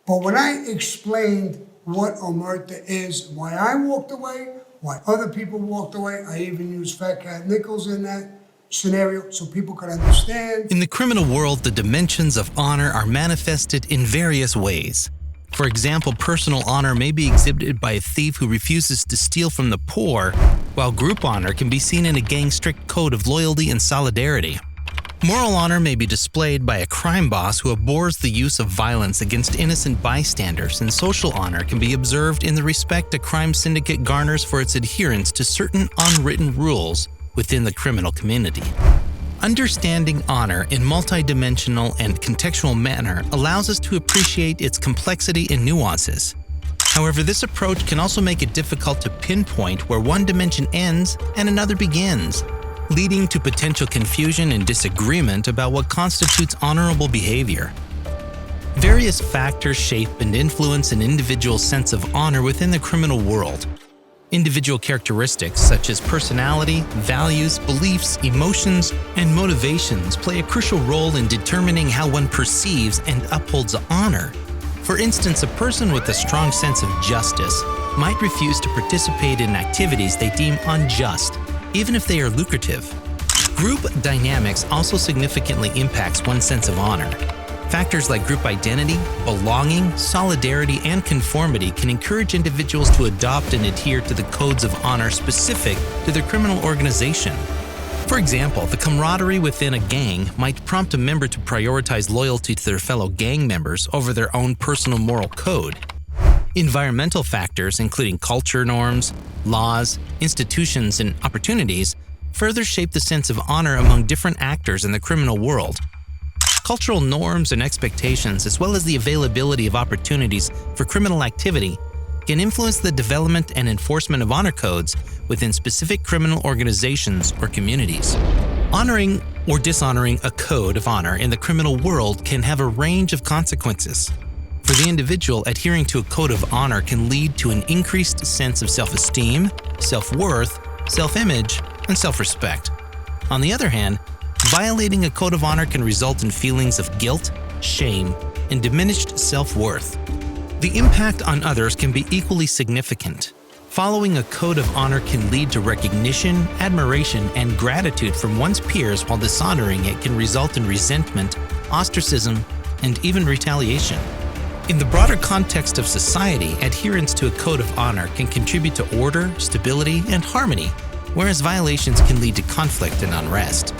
But when I explained what omerta is, why I walked away, why other people walked away, I even used Fat Cat Nichols in that scenario so people could understand. In the criminal world, the dimensions of honor are manifested in various ways. For example, personal honor may be exhibited by a thief who refuses to steal from the poor, while group honor can be seen in a gang's strict code of loyalty and solidarity. Moral honor may be displayed by a crime boss who abhors the use of violence against innocent bystanders, and social honor can be observed in the respect a crime syndicate garners for its adherence to certain unwritten rules within the criminal community. Understanding honor in multidimensional and contextual manner allows us to appreciate its complexity and nuances. However, this approach can also make it difficult to pinpoint where one dimension ends and another begins, leading to potential confusion and disagreement about what constitutes honorable behavior. Various factors shape and influence an individual's sense of honor within the criminal world. Individual characteristics such as personality, values, beliefs, emotions, and motivations play a crucial role in determining how one perceives and upholds honor. For instance, a person with a strong sense of justice might refuse to participate in activities they deem unjust, even if they are lucrative. Group dynamics also significantly impacts one's sense of honor. Factors like group identity, belonging, solidarity, and conformity can encourage individuals to adopt and adhere to the codes of honor specific to their criminal organization. For example, the camaraderie within a gang might prompt a member to prioritize loyalty to their fellow gang members over their own personal moral code. Environmental factors, including culture norms, laws, institutions, and opportunities, further shape the sense of honor among different actors in the criminal world. Cultural norms and expectations, as well as the availability of opportunities for criminal activity, can influence the development and enforcement of honor codes within specific criminal organizations or communities. Honoring or dishonoring a code of honor in the criminal world can have a range of consequences. For the individual, adhering to a code of honor can lead to an increased sense of self-esteem, self-worth, self-image, and self-respect. On the other hand, violating a code of honor can result in feelings of guilt, shame, and diminished self-worth. The impact on others can be equally significant. Following a code of honor can lead to recognition, admiration, and gratitude from one's peers, while dishonoring it can result in resentment, ostracism, and even retaliation. In the broader context of society, adherence to a code of honor can contribute to order, stability, and harmony, whereas violations can lead to conflict and unrest.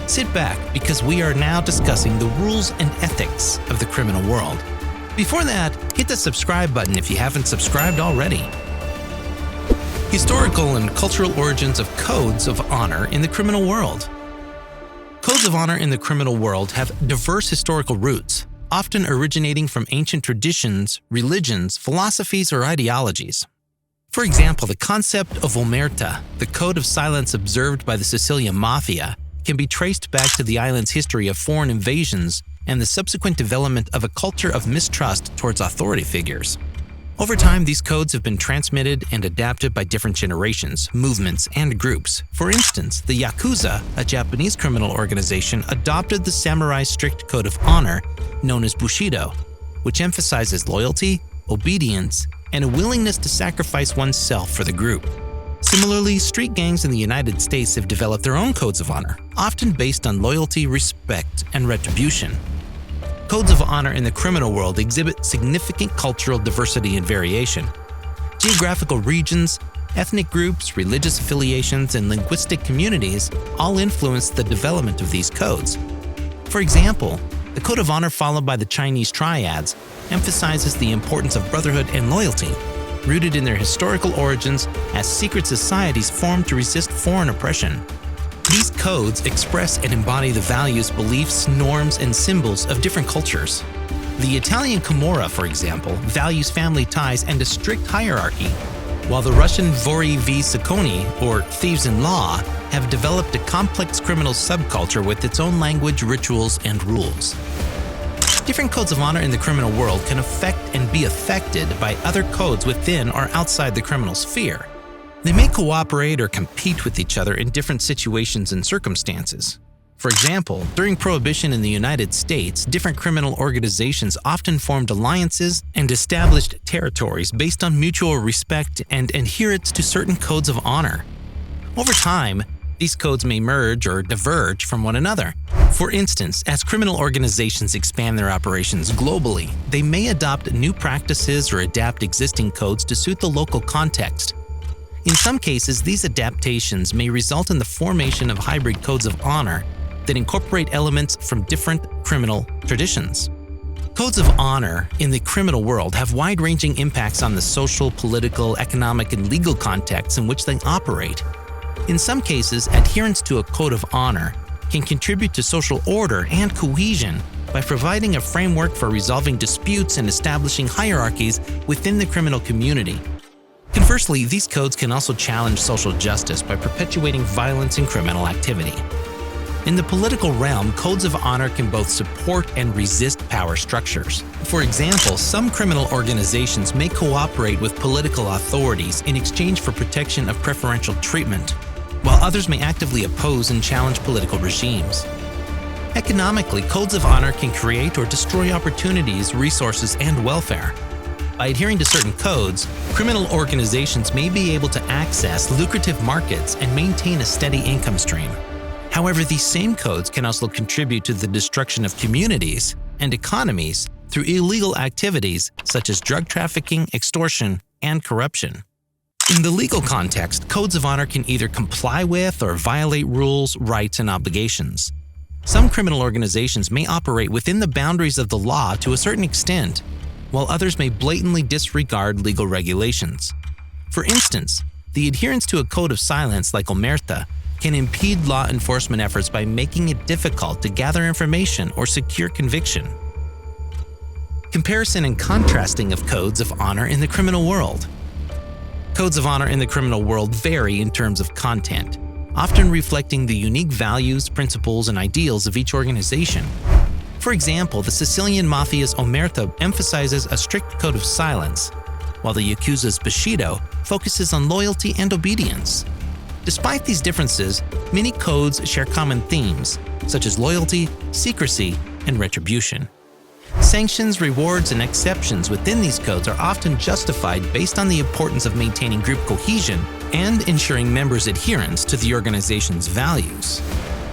Sit back, because we are now discussing the rules and ethics of the criminal world. Before that, hit the subscribe button if you haven't subscribed already. Historical and cultural origins of codes of honor in the criminal world. Codes of honor in the criminal world have diverse historical roots, often originating from ancient traditions, religions, philosophies, or ideologies. For example, the concept of omerta, the code of silence observed by the Sicilian mafia, can be traced back to the island's history of foreign invasions and the subsequent development of a culture of mistrust towards authority figures. Over time, these codes have been transmitted and adapted by different generations, movements, and groups. For instance, the yakuza, a Japanese criminal organization, adopted the samurai's strict code of honor known as bushido, which emphasizes loyalty, obedience, and a willingness to sacrifice oneself for the group. Similarly, street gangs in the United States have developed their own codes of honor, often based on loyalty, respect, and retribution. Codes of honor in the criminal world exhibit significant cultural diversity and variation. Geographical regions, ethnic groups, religious affiliations, and linguistic communities all influence the development of these codes. For example, the code of honor followed by the Chinese triads emphasizes the importance of brotherhood and loyalty, rooted in their historical origins as secret societies formed to resist foreign oppression. These codes express and embody the values, beliefs, norms, and symbols of different cultures. The Italian Camorra, for example, values family ties and a strict hierarchy, while the Russian Vori v Sakoni, or thieves in law, have developed a complex criminal subculture with its own language, rituals, and rules. Different codes of honor in the criminal world can affect and be affected by other codes within or outside the criminal sphere. They may cooperate or compete with each other in different situations and circumstances. For example, during Prohibition in the United States, different criminal organizations often formed alliances and established territories based on mutual respect and adherence to certain codes of honor. Over time, these codes may merge or diverge from one another. For instance, as criminal organizations expand their operations globally, they may adopt new practices or adapt existing codes to suit the local context. In some cases, these adaptations may result in the formation of hybrid codes of honor that incorporate elements from different criminal traditions. Codes of honor in the criminal world have wide-ranging impacts on the social, political, economic, and legal contexts in which they operate. In some cases, adherence to a code of honor can contribute to social order and cohesion by providing a framework for resolving disputes and establishing hierarchies within the criminal community. Conversely, these codes can also challenge social justice by perpetuating violence and criminal activity. In the political realm, codes of honor can both support and resist power structures. For example, some criminal organizations may cooperate with political authorities in exchange for protection of preferential treatment, while others may actively oppose and challenge political regimes. Economically, codes of honor can create or destroy opportunities, resources, and welfare. By adhering to certain codes, criminal organizations may be able to access lucrative markets and maintain a steady income stream. However, these same codes can also contribute to the destruction of communities and economies through illegal activities such as drug trafficking, extortion, and corruption. In the legal context, codes of honor can either comply with or violate rules, rights, and obligations. Some criminal organizations may operate within the boundaries of the law to a certain extent, while others may blatantly disregard legal regulations. For instance, the adherence to a code of silence like omerta can impede law enforcement efforts by making it difficult to gather information or secure conviction. Comparison and contrasting of codes of honor in the criminal world. Codes of honor in the criminal world vary in terms of content, often reflecting the unique values, principles, and ideals of each organization. For example, the Sicilian Mafia's omerta emphasizes a strict code of silence, while the yakuza's bushido focuses on loyalty and obedience. Despite these differences, many codes share common themes, such as loyalty, secrecy, and retribution. Sanctions, rewards, and exceptions within these codes are often justified based on the importance of maintaining group cohesion and ensuring members' adherence to the organization's values.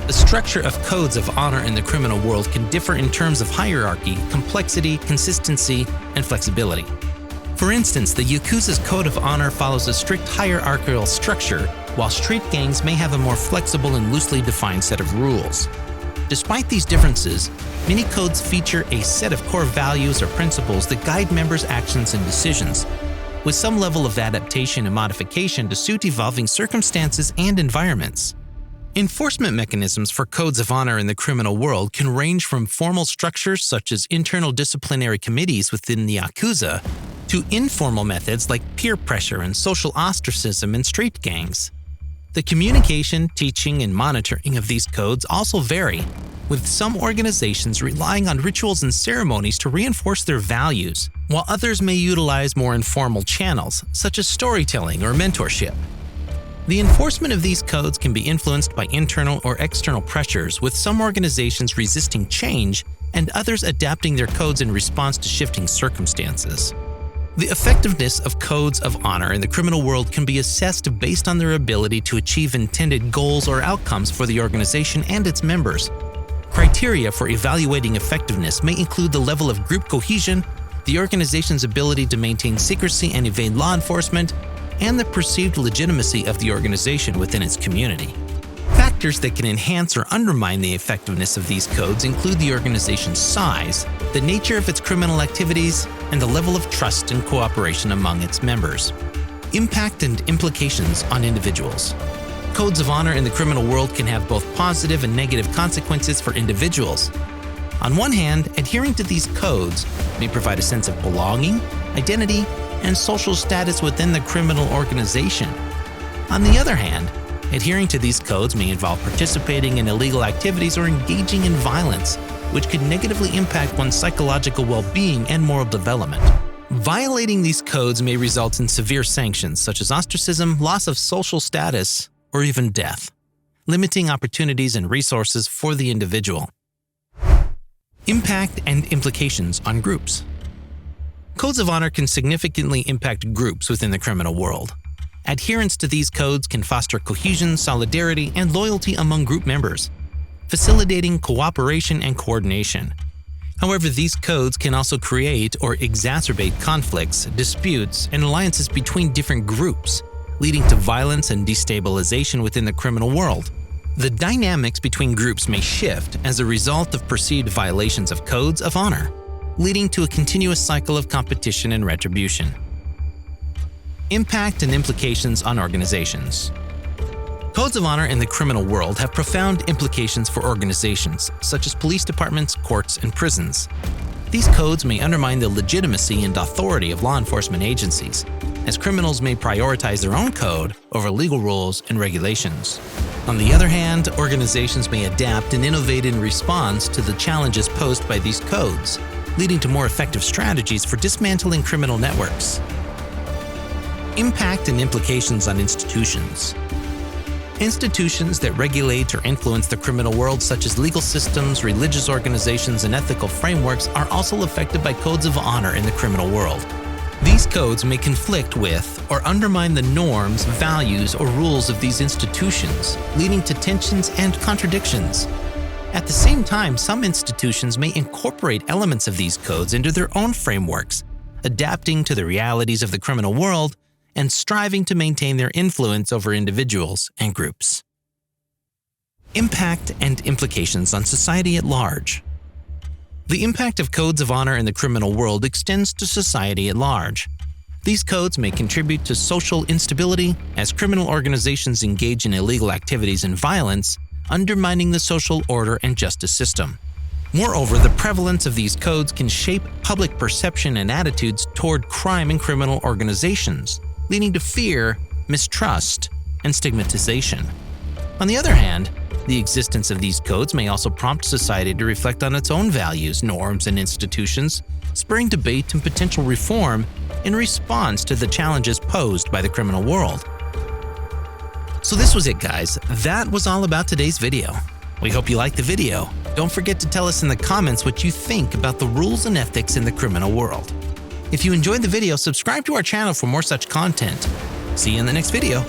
The structure of codes of honor in the criminal world can differ in terms of hierarchy, complexity, consistency, and flexibility. For instance, the yakuza's code of honor follows a strict hierarchical structure, while street gangs may have a more flexible and loosely defined set of rules. Despite these differences, many codes feature a set of core values or principles that guide members' actions and decisions, with some level of adaptation and modification to suit evolving circumstances and environments. Enforcement mechanisms for codes of honor in the criminal world can range from formal structures such as internal disciplinary committees within the yakuza to informal methods like peer pressure and social ostracism in street gangs. The communication, teaching, and monitoring of these codes also vary, with some organizations relying on rituals and ceremonies to reinforce their values, while others may utilize more informal channels, such as storytelling or mentorship. The enforcement of these codes can be influenced by internal or external pressures, with some organizations resisting change and others adapting their codes in response to shifting circumstances. The effectiveness of codes of honor in the criminal world can be assessed based on their ability to achieve intended goals or outcomes for the organization and its members. Criteria for evaluating effectiveness may include the level of group cohesion, the organization's ability to maintain secrecy and evade law enforcement, and the perceived legitimacy of the organization within its community. Factors that can enhance or undermine the effectiveness of these codes include the organization's size, the nature of its criminal activities, and the level of trust and cooperation among its members. Impact and implications on individuals. Codes of honor in the criminal world can have both positive and negative consequences for individuals. On one hand, adhering to these codes may provide a sense of belonging, identity, and social status within the criminal organization. On the other hand, adhering to these codes may involve participating in illegal activities or engaging in violence, which could negatively impact one's psychological well-being and moral development. Violating these codes may result in severe sanctions such as ostracism, loss of social status, or even death. limiting opportunities and resources for the individual. Impact and implications on groups. Codes of honor can significantly impact groups within the criminal world. Adherence to these codes can foster cohesion, solidarity, and loyalty among group members, facilitating cooperation and coordination. However, these codes can also create or exacerbate conflicts, disputes, and alliances between different groups, leading to violence and destabilization within the criminal world. The dynamics between groups may shift as a result of perceived violations of codes of honor, leading to a continuous cycle of competition and retribution. Impact and implications on organizations. Codes of honor in the criminal world have profound implications for organizations, such as police departments, courts, and prisons. These codes may undermine the legitimacy and authority of law enforcement agencies, as criminals may prioritize their own code over legal rules and regulations. On the other hand, organizations may adapt and innovate in response to the challenges posed by these codes, leading to more effective strategies for dismantling criminal networks. Impact and implications on institutions. Institutions that regulate or influence the criminal world, such as legal systems, religious organizations, and ethical frameworks, are also affected by codes of honor in the criminal world. These codes may conflict with or undermine the norms, values, or rules of these institutions, leading to tensions and contradictions. At the same time, some institutions may incorporate elements of these codes into their own frameworks, adapting to the realities of the criminal world and striving to maintain their influence over individuals and groups. Impact and implications on society at large. The impact of codes of honor in the criminal world extends to society at large. These codes may contribute to social instability as criminal organizations engage in illegal activities and violence, undermining the social order and justice system. Moreover, the prevalence of these codes can shape public perception and attitudes toward crime and criminal organizations, leading to fear, mistrust, and stigmatization. On the other hand, the existence of these codes may also prompt society to reflect on its own values, norms, and institutions, spurring debate and potential reform in response to the challenges posed by the criminal world. So this was it, guys. That was all about today's video. We hope you liked the video. Don't forget to tell us in the comments what you think about the rules and ethics in the criminal world. If you enjoyed the video, subscribe to our channel for more such content. See you in the next video.